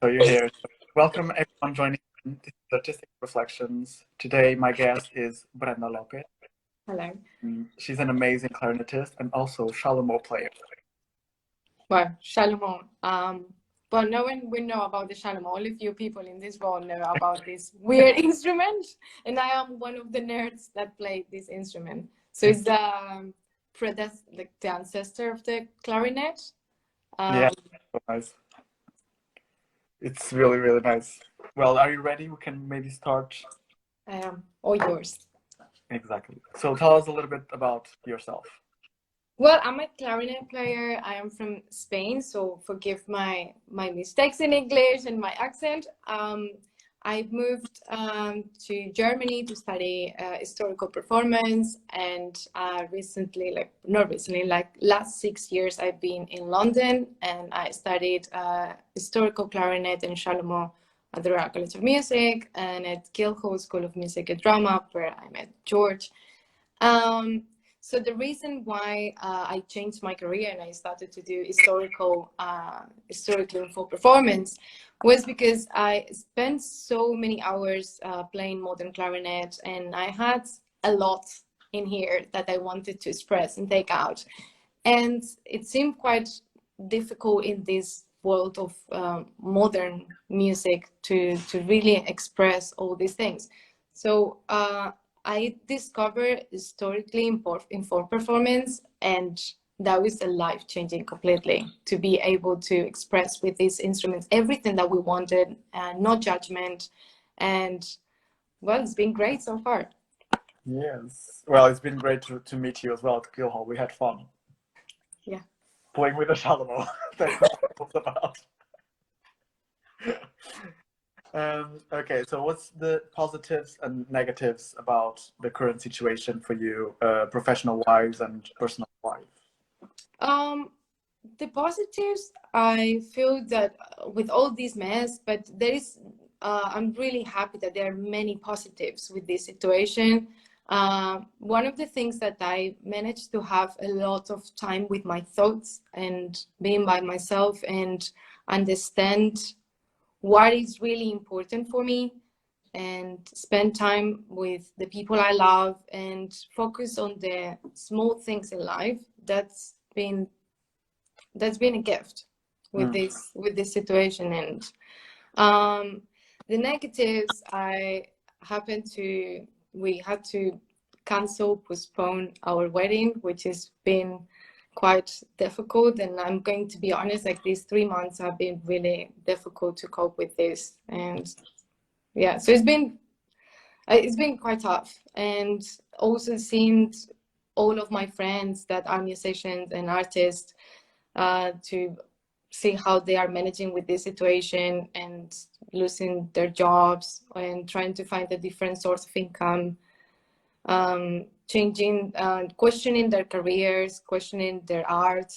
So you're here. Welcome everyone joining in. This is Artistic Reflections. Today my guest is Brenda Lopez. Hello. She's an amazing clarinetist and also shalom player. Well, shalom. Well, no one will know about the shalom. Only a few people in this world know about this weird instrument, and I am one of the nerds that play this instrument. So it's the ancestor of the clarinet. Yeah, so nice. It's really, really nice. Well, are you ready? We can maybe start. All yours. Exactly. So tell us a little bit about yourself. Well, I'm a clarinet player. I am from Spain, so forgive my mistakes in English and my accent. I moved to Germany to study historical performance, and last 6 years, I've been in London, and I studied historical clarinet and shalom at the Royal College of Music and at Guildhall School of Music and Drama, where I met George. So the reason why I changed my career and I started to do historical info performance was because I spent so many hours playing modern clarinet, and I had a lot in here that I wanted to express and take out. And it seemed quite difficult in this world of modern music to really express all these things. So I discovered historically informed performance, and that was a life-changing completely, to be able to express with these instruments everything that we wanted, no judgment. And well, it's been great so far. Yes. Well, it's been great to meet you as well at Guildhall. We had fun. Yeah. Playing with the shalom. That's what it was about. Okay, so what's the positives and negatives about the current situation for you, professional-wise and personal-wise? The positives, I feel that with all this mess, but I'm really happy that there are many positives with this situation. One of the things that I managed to have a lot of time with my thoughts and being by myself and understand what is really important for me, and spend time with the people I love and focus on the small things in life. That's been a gift with this situation. And the negatives, we had to postpone our wedding, which has been quite difficult. And I'm going to be honest, like these 3 months have been really difficult to cope with this. And yeah, so it's been quite tough. And also seeing all of my friends that are musicians and artists, to see how they are managing with this situation and losing their jobs and trying to find a different source of income, questioning their careers, questioning their art.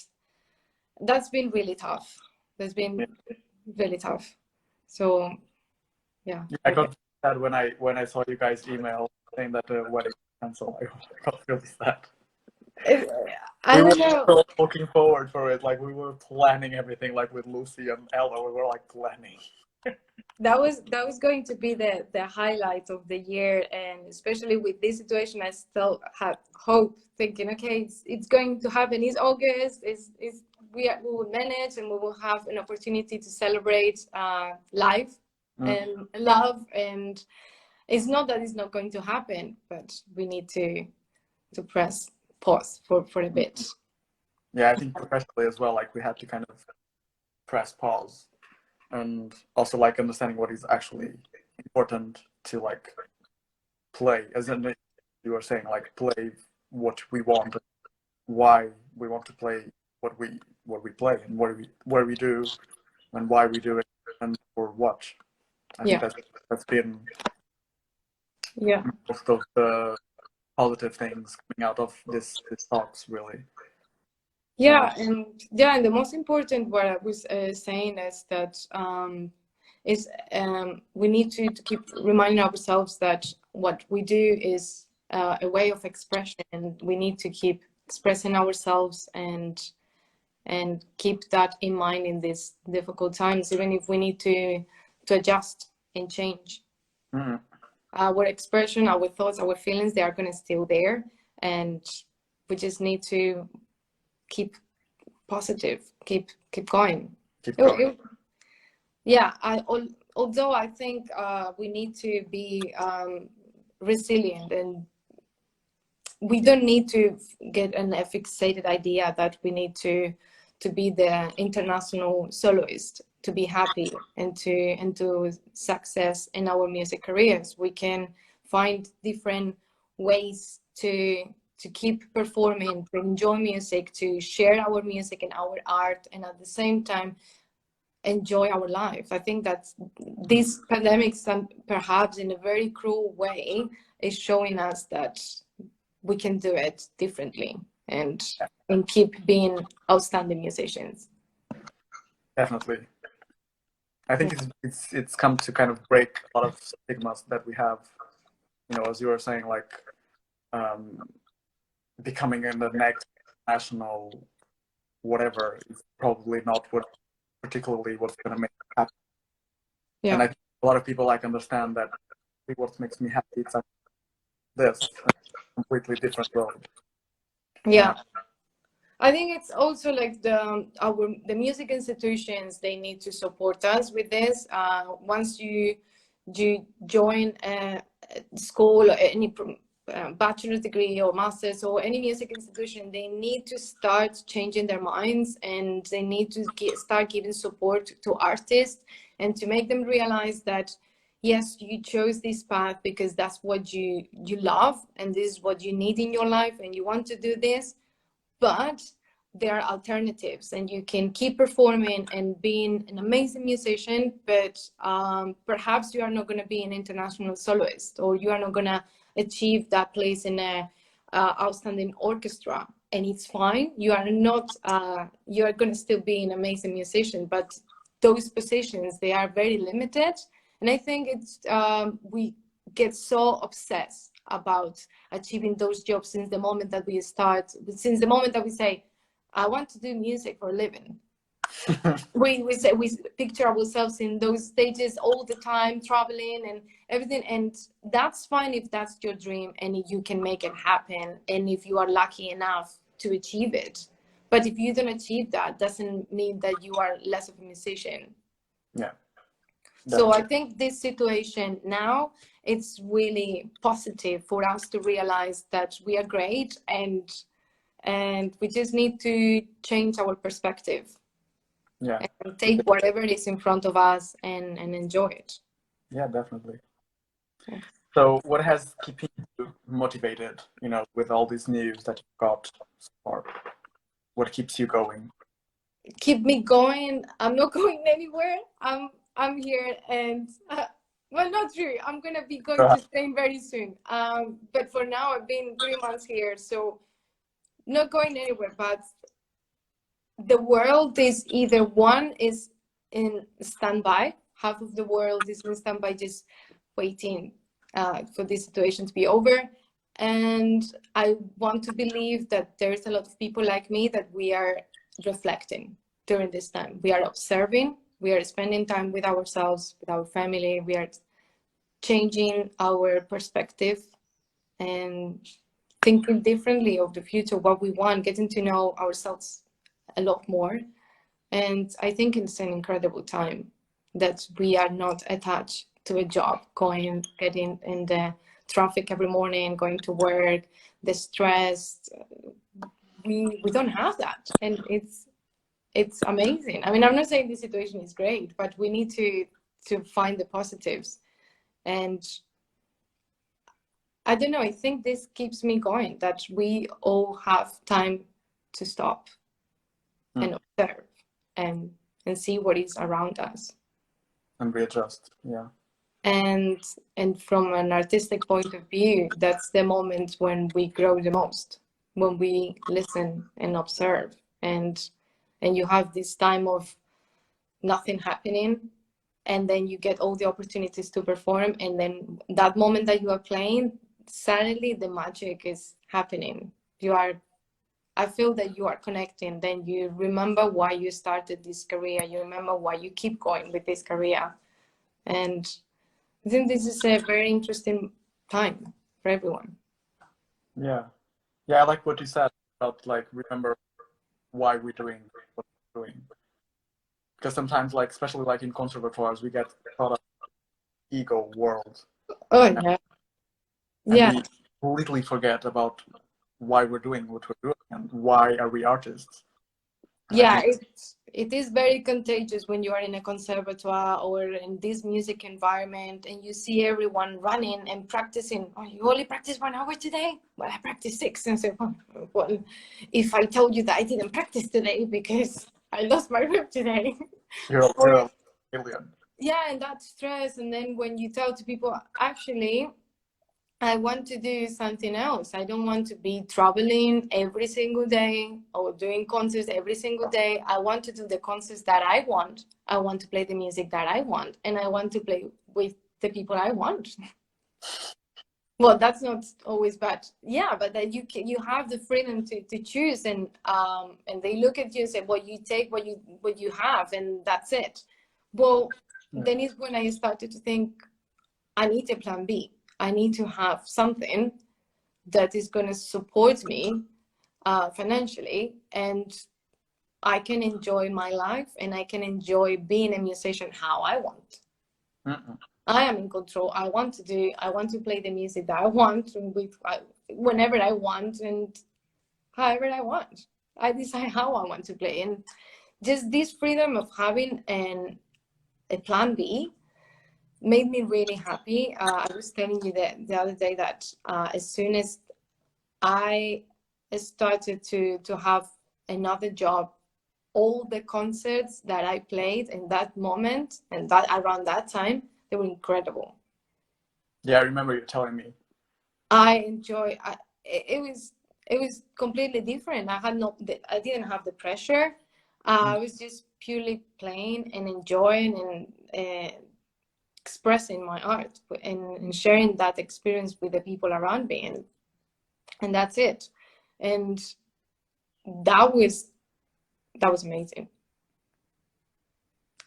That's been really tough. Really tough. So yeah. I got sad when I saw you guys email saying that the wedding was canceled. I got really sad. I don't know. We were looking forward for it. Like we were planning everything, like with Lucy and Ella. We were like planning. That was going to be the highlight of the year, and especially with this situation, I still had hope, thinking, okay, it's going to happen. It's August. We will manage, and we will have an opportunity to celebrate life and love. And it's not that it's not going to happen, but we need to press pause for a bit. Yeah, I think professionally as well, like we had to kind of press pause, and also like understanding what is actually important to like play, as in you were saying, like play what we want, why we want to play what we play, and what we do, and why we do it, and for what. I think that's been most of the positive things coming out of this talks, really. And the most important, what I was saying, is that we need to keep reminding ourselves that what we do is a way of expression, and we need to keep expressing ourselves and and keep that in mind in these difficult times, even if we need to adjust and change. Mm. Our expression, our thoughts, our feelings, they are going to still there, and we just need to keep positive, keep going. Keep going. Yeah, although I think we need to be resilient, and we don't need to get a fixated idea that we need to be the international soloist to be happy and to success in our music careers. We can find different ways to keep performing, to enjoy music, to share our music and our art, and at the same time enjoy our life. I think that this pandemic, perhaps in a very cruel way, is showing us that we can do it differently and keep being outstanding musicians. Definitely. I think it's come to kind of break a lot of stigmas that we have, you know, as you were saying, like becoming in the next national whatever is probably not particularly what's going to make me happy. Yeah. And I think a lot of people like understand that what makes me happy is this completely different road. Yeah. I think it's also like the music institutions, they need to support us with this. Once you join a school or any bachelor's degree or master's or any music institution, they need to start changing their minds, and they need to start giving support to artists and to make them realize that yes, you chose this path because that's what you love and this is what you need in your life and you want to do this. But there are alternatives, and you can keep performing and being an amazing musician, but perhaps you are not going to be an international soloist, or you are not going to achieve that place in a outstanding orchestra. And it's fine. You are not, you are going to still be an amazing musician, but those positions, they are very limited. And I think it's, we get so obsessed about achieving those jobs since the moment that we say, I want to do music for a living. we picture ourselves in those stages all the time, traveling and everything, and that's fine if that's your dream and if you can make it happen and if you are lucky enough to achieve it. But if you don't achieve that, doesn't mean that you are less of a musician. Yeah. So I think this situation now, it's really positive for us to realize that we are great, and we just need to change our perspective. Yeah. And take whatever is in front of us and enjoy it. Yeah, definitely. Yeah. So what has keeping you motivated, you know, with all this news that you've got so far? What keeps you going? Keep me going. I'm not going anywhere. I'm here, and well, not true. I'm gonna be going to Spain very soon. But for now, I've been 3 months here, so not going anywhere. But the world is either one is in standby. Half of the world is in standby, just waiting for this situation to be over. And I want to believe that there's a lot of people like me that we are reflecting during this time. We are observing, we are spending time with ourselves, with our family, we are changing our perspective and thinking differently of the future, what we want, getting to know ourselves a lot more. And I think it's an incredible time that we are not attached to a job, getting in the traffic every morning, going to work, the stress. We don't have that, and it's amazing. I mean, I'm not saying the situation is great, but we need to find the positives. And I don't know, I think this keeps me going, that we all have time to stop and observe and see what is around us. And readjust, yeah. And from an artistic point of view, that's the moment when we grow the most, when we listen and observe, and you have this time of nothing happening, and then you get all the opportunities to perform, and then that moment that you are playing, suddenly the magic is happening. You are I feel that you are connecting, then you remember why you started this career, you remember why you keep going with this career. And I think this is a very interesting time for everyone. Yeah. Yeah, I like what you said about like remember why we're doing what we're doing. Because sometimes, like especially like in conservatoires, we get caught up in ego world. Oh and, yeah. and Yeah. we completely forget about why we're doing what we're doing and why are we artists. And I Yeah, think it is very contagious when you are in a conservatoire or in this music environment and you see everyone running and practicing. Oh, you only practice 1 hour today? Well, I practice 6. And so, well, if I told you that I didn't practice today because I lost my rib today. you're Or, a alien. yeah, and that stress. And then when you tell to people, actually, I want to do something else. I don't want to be traveling every single day or doing concerts every single day. I want to do the concerts that I want. I want to play the music that I want, and I want to play with the people I want. Well, that's not always bad. Yeah, but that you have the freedom to choose, and they look at you and say, well, you take what you have, and that's it. Well, then is when I started to think, I need a plan B. I need to have something that is going to support me financially, and I can enjoy my life and I can enjoy being a musician how I want. I am in control. I want to play the music that I want whenever I want and however I want. I decide how I want to play, and just this freedom of having a plan B made me really happy. I was telling you that the other day that as soon as I started to have another job, all the concerts that I played in that moment and that around that time, they were incredible. Yeah, I remember you telling me. It was completely different. I didn't have the pressure. I was just purely playing and enjoying and expressing my art and sharing that experience with the people around me, and that's it. And that was amazing.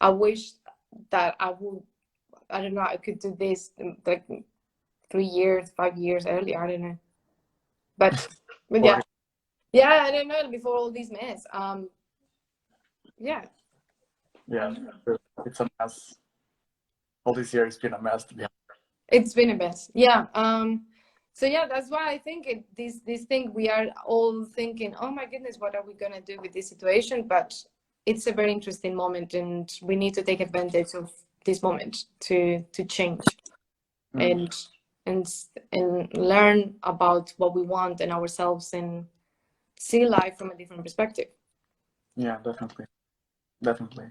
I wish that I don't know, I could do this like 3 years, 5 years earlier. I don't know, but yeah, I don't know, before all this mess. Yeah, It's a mess. All this year it's been a mess, to be honest. it's been a mess. Yeah. So yeah, that's why I think this thing, we are all thinking, oh my goodness, what are we gonna do with this situation? But it's a very interesting moment, and we need to take advantage of this moment to change and learn about what we want and ourselves, and see life from a different perspective. Yeah, definitely.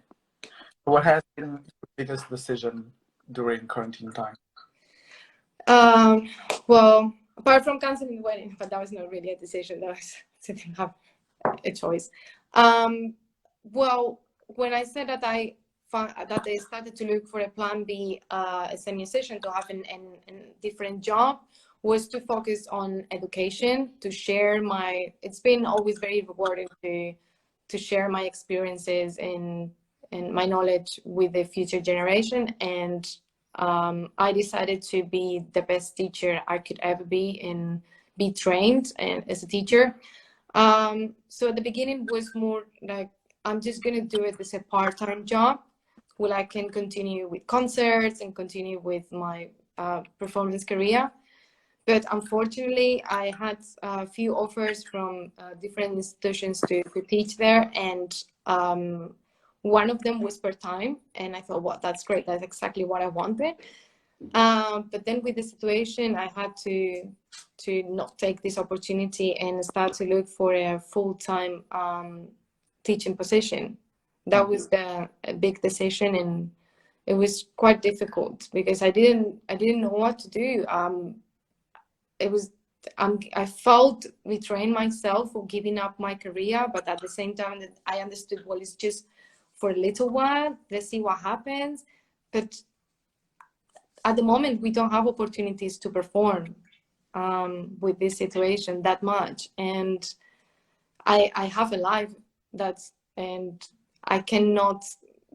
What has been your biggest decision during quarantine time? Well, apart from canceling the wedding, but that was not really a decision. That was didn't have a choice. Well, when I said that I started to look for a plan B as a musician, to have a different job, was to focus on education, to share it's been always very rewarding to share my experiences and my knowledge with the future generation. And I decided to be the best teacher I could ever be and be trained as a teacher. So at the beginning was more like, I'm just gonna do it as a part-time job where I can continue with concerts and continue with my performance career. But unfortunately, I had a few offers from different institutions to teach there, and one of them was part-time, and I thought, well, that's great, that's exactly what I wanted. But then with the situation, I had to not take this opportunity and start to look for a full-time teaching position. That was a big decision, and it was quite difficult because I didn't know what to do. I felt betraying myself for giving up my career, but at the same time that I understood, well, it's just for a little while, let's see what happens. But at the moment, we don't have opportunities to perform with this situation that much. And I have a life and I cannot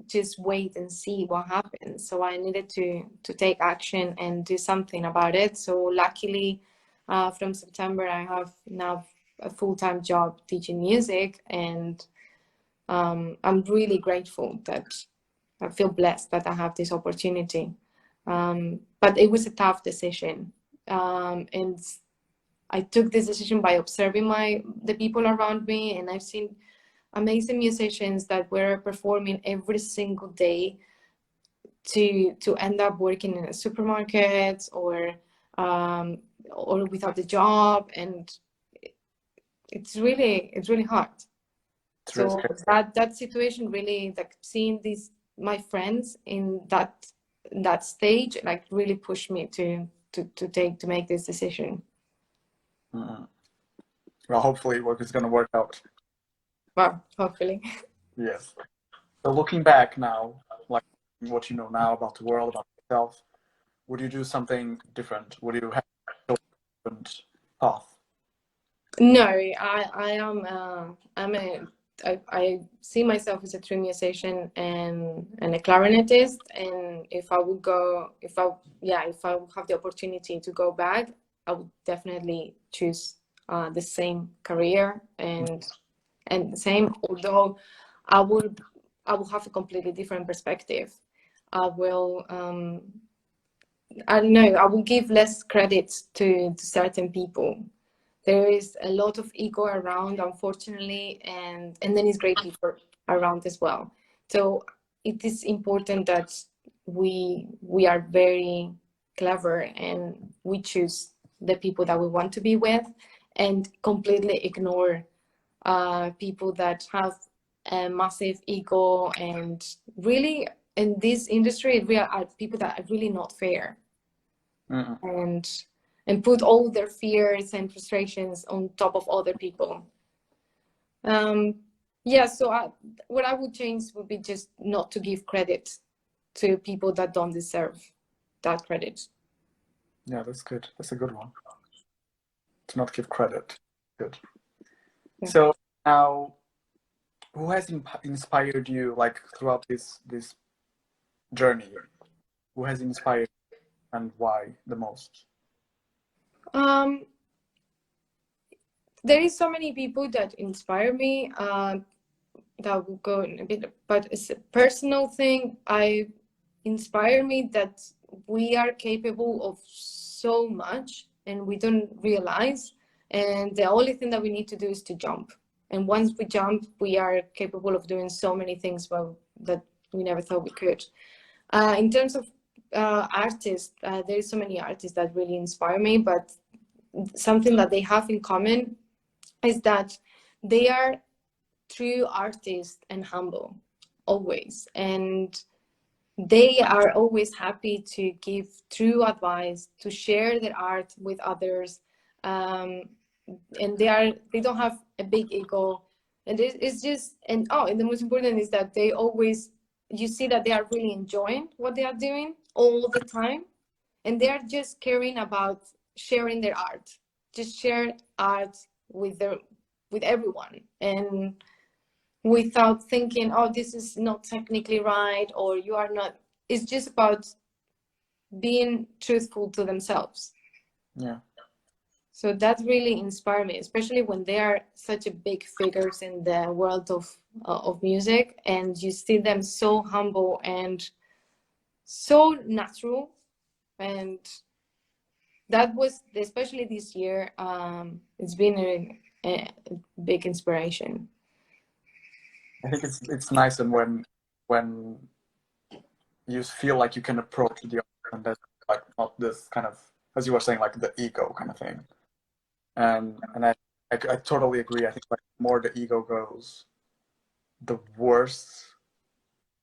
just wait and see what happens. So I needed to take action and do something about it. So luckily, from September, I have now a full-time job teaching music, and I'm really grateful that I feel blessed that I have this opportunity. But it was a tough decision, and I took this decision by observing the people around me, and I've seen amazing musicians that were performing every single day to end up working in a supermarket or without a job, and it's really hard. It's So really that situation really, like seeing my friends in that stage, like really pushed me to make this decision. mm-hmm. Well, hopefully it's going to work out. Well, hopefully. Yes. So looking back now, like what you know now about the world, about yourself, would you do something different? Would you have a different path? No, I see myself as a true musician and a clarinetist. And if I would have the opportunity to go back, I would definitely choose the same career and the same. Although I will have a completely different perspective. I will I don't know. I will give less credit to certain people. There is a lot of ego around, unfortunately, and then it's great people around as well. So it is important that we are very clever and we choose the people that we want to be with, and completely ignore people that have a massive ego. And really, in this industry, we are people that are really not fair. Mm-hmm. And put all their fears and frustrations on top of other people. So what I would change would be just not to give credit to people that don't deserve that credit. Yeah, that's good. That's a good one. To not give credit. Good. Yeah. So now, who has inspired you, like throughout this journey? Who has inspired you and why the most? There is so many people that inspire me. That will go in a bit, but it's a personal thing. Inspire me that we are capable of so much and we don't realize. And the only thing that we need to do is to jump. And once we jump, we are capable of doing so many things that we never thought we could. In terms of artists, there's so many artists that really inspire me, but something that they have in common is that they are true artists and humble, always. And they are always happy to give true advice, to share their art with others. And they don't have a big ego. And it's just, and the most important is that you see that they are really enjoying what they are doing all the time. And they are just caring about sharing their art, just share art with everyone, and without thinking, this is not technically right, or you are not. It's just about being truthful to themselves. Yeah. So that really inspired me, especially when they are such a big figures in the world of music, and you see them so humble and so natural. And that was, especially this year, it's been a big inspiration. I think it's nice, and when you feel like you can approach the art, and that's like not this kind of, as you were saying, like the ego kind of thing. And I totally agree. I think like the more the ego goes, the worse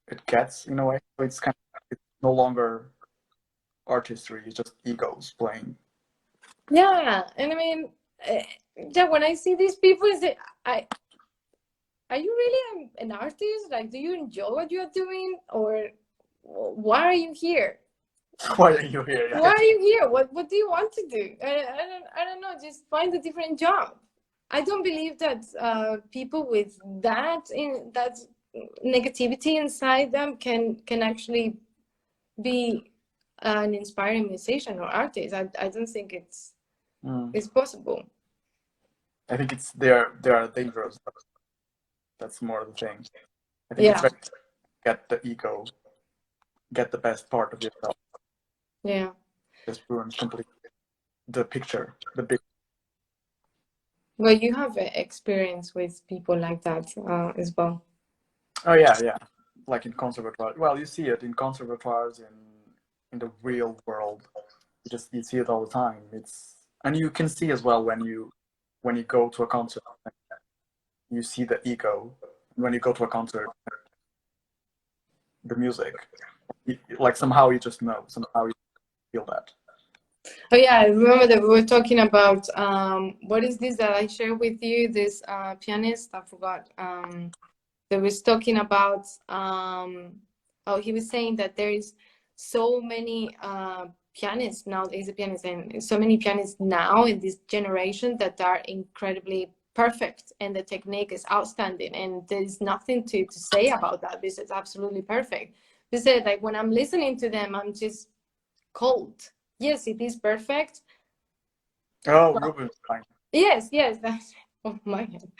it gets in a way. So it's no longer artistry; it's just egos playing. Yeah, and I mean, when I see these people, are you really an artist? Like, do you enjoy what you are doing, or why are you here? Why are you here? Why are you here? What do you want to do? I don't know. Just find a different job. I don't believe that people with that negativity inside them can actually be an inspiring musician or artist. I don't think it's possible. I think they are dangerous. That's more the thing. I think it's Yeah. very get the ego, get the best part of yourself. Yeah. Just ruins completely the picture, the big. Well, you have experience with people like that as well. Oh yeah. Like in conservatoires. Well, you see it in conservatoires in the real world. You see it all the time. And you can see as well when you go to a concert, you see the ego. When you go to a concert, the music, like somehow you just know, somehow you feel that. Oh yeah, I remember that we were talking about what is this that I shared with you? This pianist, I forgot. That was talking about he was saying that there is so many pianists now. He's a pianist, and so many pianists now in this generation that are incredibly perfect, and the technique is outstanding, and there's nothing to say about that. This is absolutely perfect. He said, like, when I'm listening to them, I'm just cold. Yes, it is perfect. Oh, Rubinstein. Yes, that's oh my God.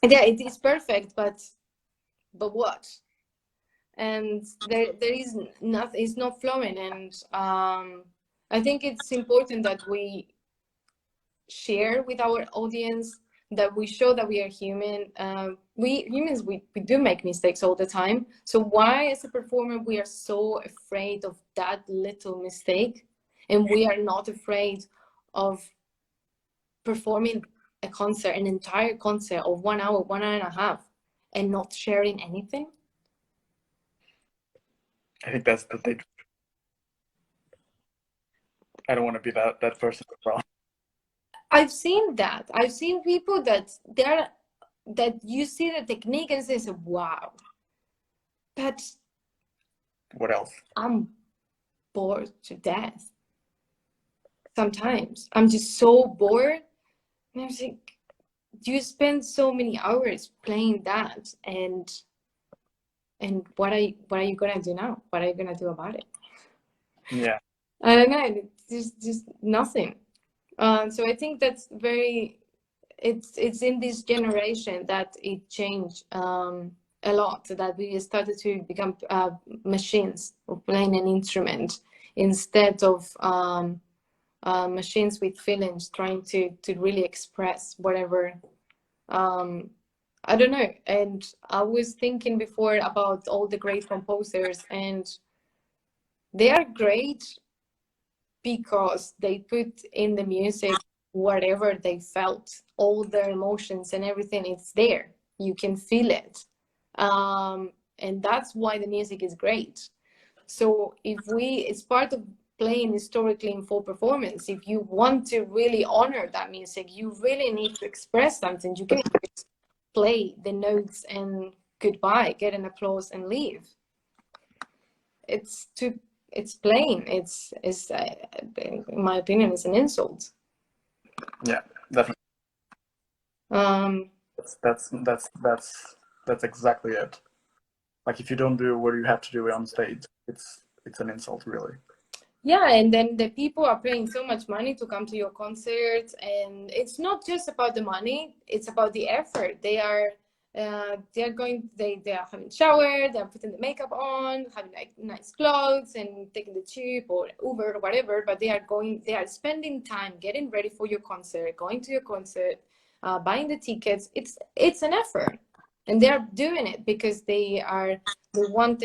Yeah, it is perfect, but what? And there is nothing. It's not flowing, and I think it's important that we share with our audience, that we show that we are human. We humans, we do make mistakes all the time. So why, as a performer, we are so afraid of that little mistake, and we are not afraid of performing a concert, an entire concert of 1 hour, 1 hour and a half, and not sharing anything? I think that's the thing. I don't want to be that person as well. I've seen that. I've seen people that you see the technique and says, wow, but What else? I'm bored to death. Sometimes I'm just so bored. And I'm like, you spend so many hours playing that, and what are you gonna do now? What are you gonna do about it? Yeah. I don't know. It's just nothing. So I think that's very. It's in this generation that it changed a lot. That we started to become machines of playing an instrument instead of machines with feelings, trying to really express whatever. I don't know. And I was thinking before about all the great composers, and they are great because they put in the music whatever they felt, all their emotions and everything. It's there, you can feel it, and that's why the music is great. So it's part of playing historically in full performance. If you want to really honor that music, you really need to express something. You can just play the notes and goodbye, get an applause and leave. It's plain. It's in my opinion, it's an insult. Yeah, definitely. That's exactly it. Like, if you don't do what you have to do on stage, it's an insult, really. Yeah, and then the people are paying so much money to come to your concert, and it's not just about the money, it's about the effort. They are having shower, they're putting the makeup on, having like nice clothes, and taking the tube or Uber or whatever, but they are spending time getting ready for your concert, going to your concert, buying the tickets. It's an effort, and they're doing it because they want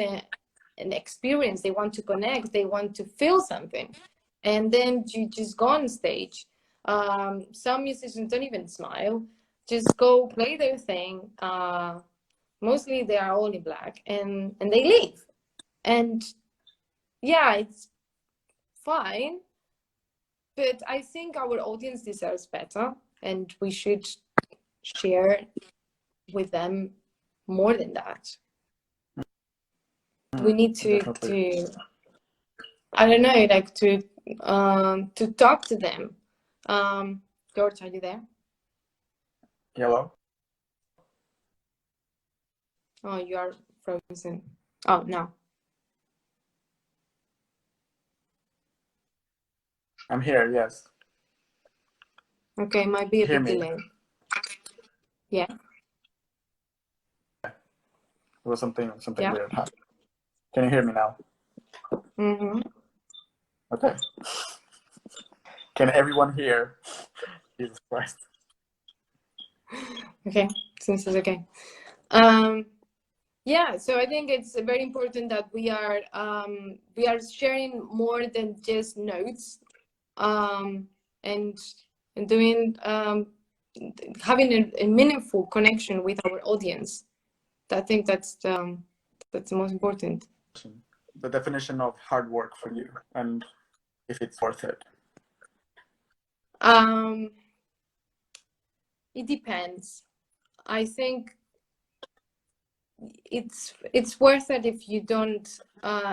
an experience, they want to connect, they want to feel something. And then you just go on stage. Some musicians don't even smile, just go play their thing. Mostly they are all in black, and they leave. And yeah, it's fine, but I think our audience deserves better, and we should share with them more than that. We need to I don't know, like to talk to them. George, are you there? Hello? Oh, you are frozen. Oh, no. I'm here, yes. Okay, might be a Hear bit me? delayed. Yeah. There was something Yeah. weird happened. Can you hear me now? Mm-hmm. Okay. Can everyone hear? Jesus Christ. Okay, seems it's okay. Yeah, so I think it's very important that we are sharing more than just notes, and doing having a meaningful connection with our audience. I think that's the most important. The definition of hard work for you, and if it's worth it. It depends. I think it's worth it if you don't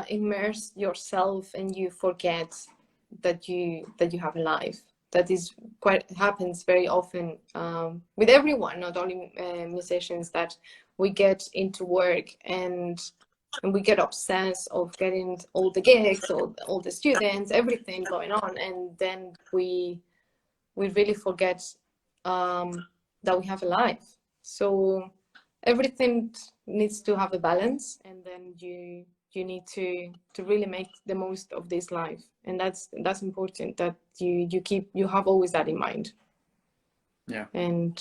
immerse yourself and you forget that you have a life. That is quite happens very often with everyone, not only musicians, that we get into work and we get obsessed of getting all the gigs, all the students, everything going on, and then we really forget that we have a life. So everything needs to have a balance, and then you need to really make the most of this life, and that's important, that you have always that in mind. Yeah. And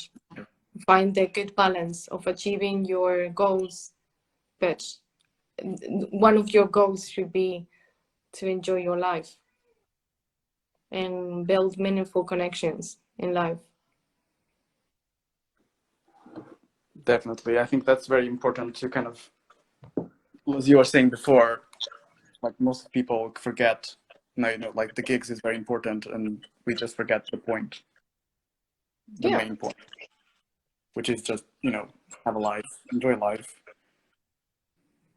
find the good balance of achieving your goals, but one of your goals should be to enjoy your life and build meaningful connections in life. Definitely. I think that's very important to kind of, as you were saying before, like most people forget, like the gigs is very important and we just forget the point, the main point, which is just, have a life, enjoy life,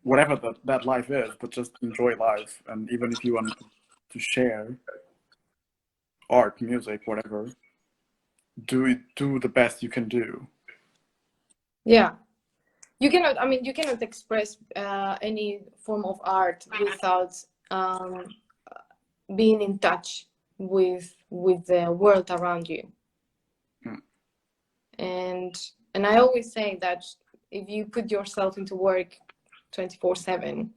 whatever that life is, but just enjoy life. And even if you want to share art, music, whatever, do the best you can do. Yeah. You cannot express any form of art without being in touch with the world around you. And I always say that if you put yourself into work 24/7,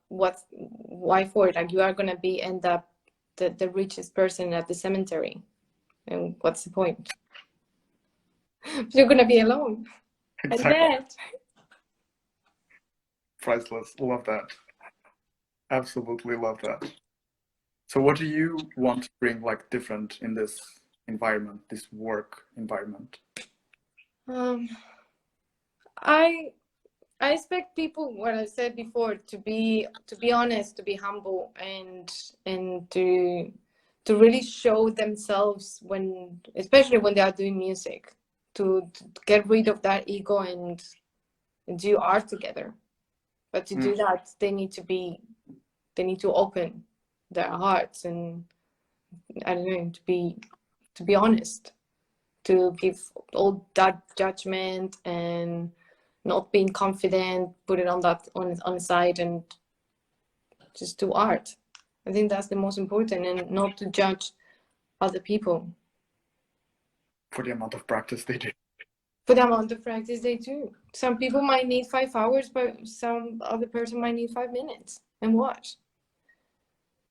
why for it? Like, you are gonna end up the richest person at the cemetery, and what's the point? You're gonna be alone. Exactly. And dead. Priceless. Love that. Absolutely love that. So what do you want to bring like different in this environment, this work environment? I expect people, what I said before, to be honest, to be humble, and to really show themselves especially when they are doing music, to get rid of that ego and do art together. But to do that, they need to open their hearts, and I don't know, to be honest, to give all that judgment and not being confident, put it on the side, and just do art. I think that's the most important, and not to judge other people For the amount of practice they do. for the amount of practice they do. Some people might need 5 hours, but some other person might need 5 minutes, and what?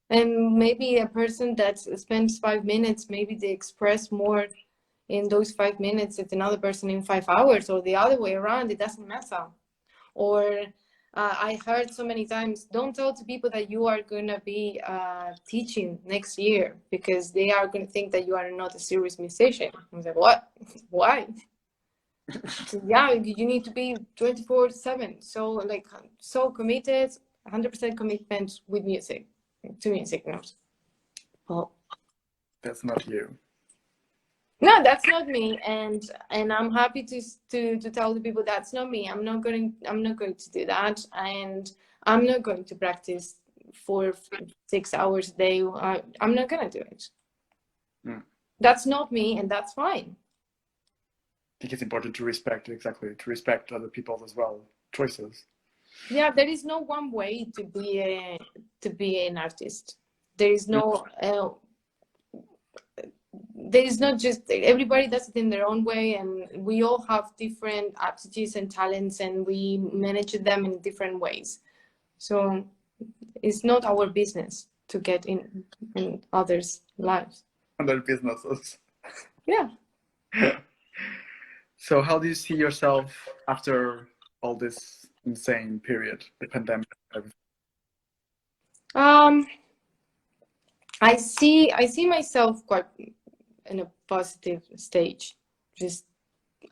And maybe a person that spends 5 minutes, maybe they express more in those 5 minutes than another person in 5 hours, or the other way around. It doesn't matter. Or I heard so many times, don't tell to people that you are going to be teaching next year, because they are going to think that you are not a serious musician. I was like, what? Why? Yeah, you need to be 24/7. So committed, 100% commitment with music, to music notes. Well, that's not you. No, that's not me, and I'm happy to tell the people that's not me. I'm not going to do that, and I'm not going to practice for 6 hours a day. I'm not going to do it. that's not me, and that's fine. I think it's important to respect, exactly, to respect other people's as well choices. Yeah, there is no one way to be an artist. There is no there is not just, everybody does it in their own way, and we all have different aptitudes and talents, and we manage them in different ways. So it's not our business to get in others' lives. Other businesses. Yeah. So how do you see yourself after all this insane period, the pandemic? I see myself quite in a positive stage, just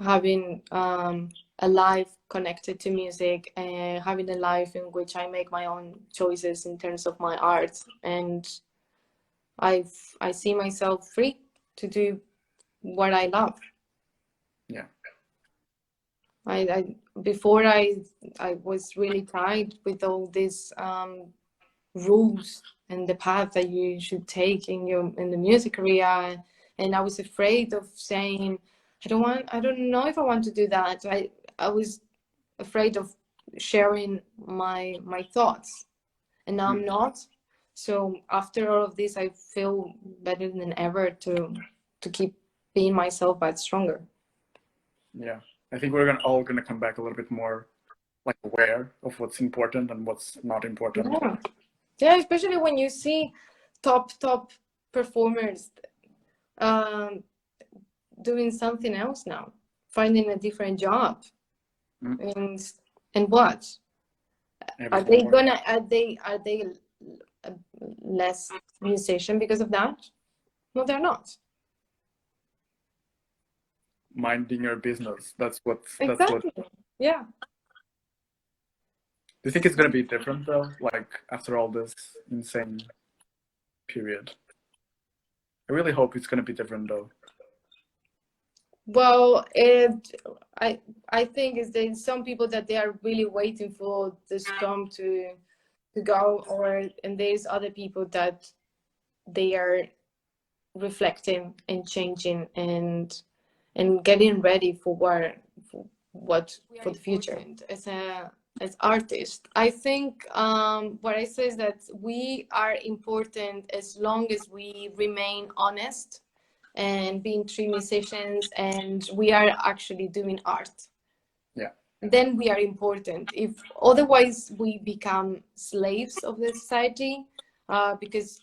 having a life connected to music, and having a life in which I make my own choices in terms of my art, and I see myself free to do what I love. Yeah. Before I was really tied with all these rules and the path that you should take in the music career, and I was afraid of saying I don't know if I want to do that. I was afraid of sharing my thoughts, and now I'm not. So after all of this, I feel better than ever to keep being myself, but stronger. Yeah, I think we're all gonna come back a little bit more like aware of what's important and what's not important. Yeah, especially when you see top performers doing something else now, finding a different job. And what are they gonna are they less musician because of that? No, they're not. Minding your business, that's what Yeah. Do you think it's gonna be different though, like after all this insane period? I really hope it's gonna be different though. Well, I think is there's some people that they are really waiting for the storm to go, and there's other people that they are reflecting and changing and getting ready for the future. As artists, I think what I say is that we are important as long as we remain honest and being true musicians, and we are actually doing art. Yeah. Then we are important. If otherwise, we become slaves of the society, because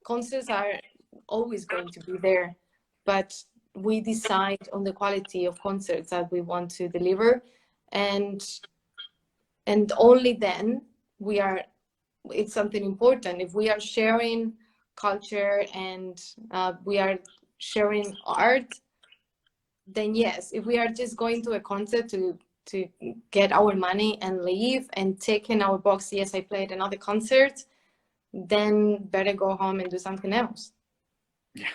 concerts are always going to be there, but we decide on the quality of concerts that we want to deliver, and only then it's something important. If we are sharing culture and we are sharing art, then yes. If we are just going to a concert to get our money and leave and take in our box, yes, I played another concert, then better go home and do something else. Yeah.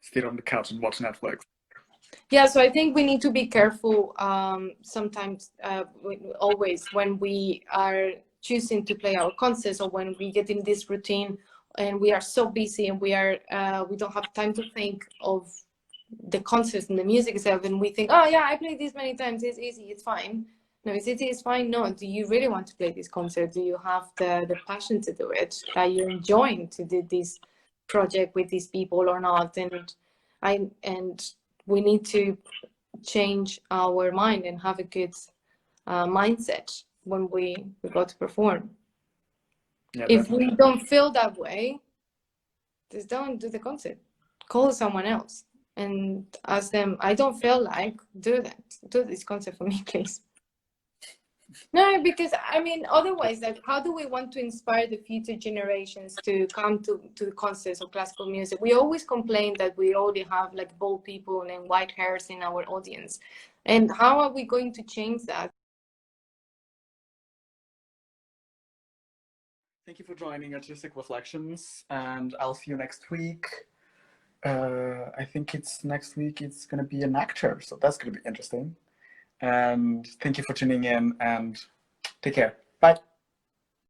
Sit on the couch and watch Netflix. Yeah, so I think we need to be careful sometimes, always, when we are choosing to play our concerts, or when we get in this routine and we are so busy and we don't have time to think of the concerts and the music itself, and we think, oh yeah, I played this many times, it's easy, it's fine. No, it's easy, it's fine. No, do you really want to play this concert? Do you have the passion to do it? Are you enjoying to do this project with these people or not? And we need to change our mind and have a good mindset when we go to perform. Yeah, if definitely. we don't feel that way, just don't do the concert. Call someone else and ask them, I don't feel like do this concert for me, please. No, because I mean, otherwise, like, how do we want to inspire the future generations to come to concerts of classical music? We always complain that we already have like bald people and white hairs in our audience, and how are we going to change that? Thank you for joining Artistic Reflections, and I'll see you next week. I think next week it's going to be an actor, so that's going to be interesting. And thank you for tuning in, and take care. Bye.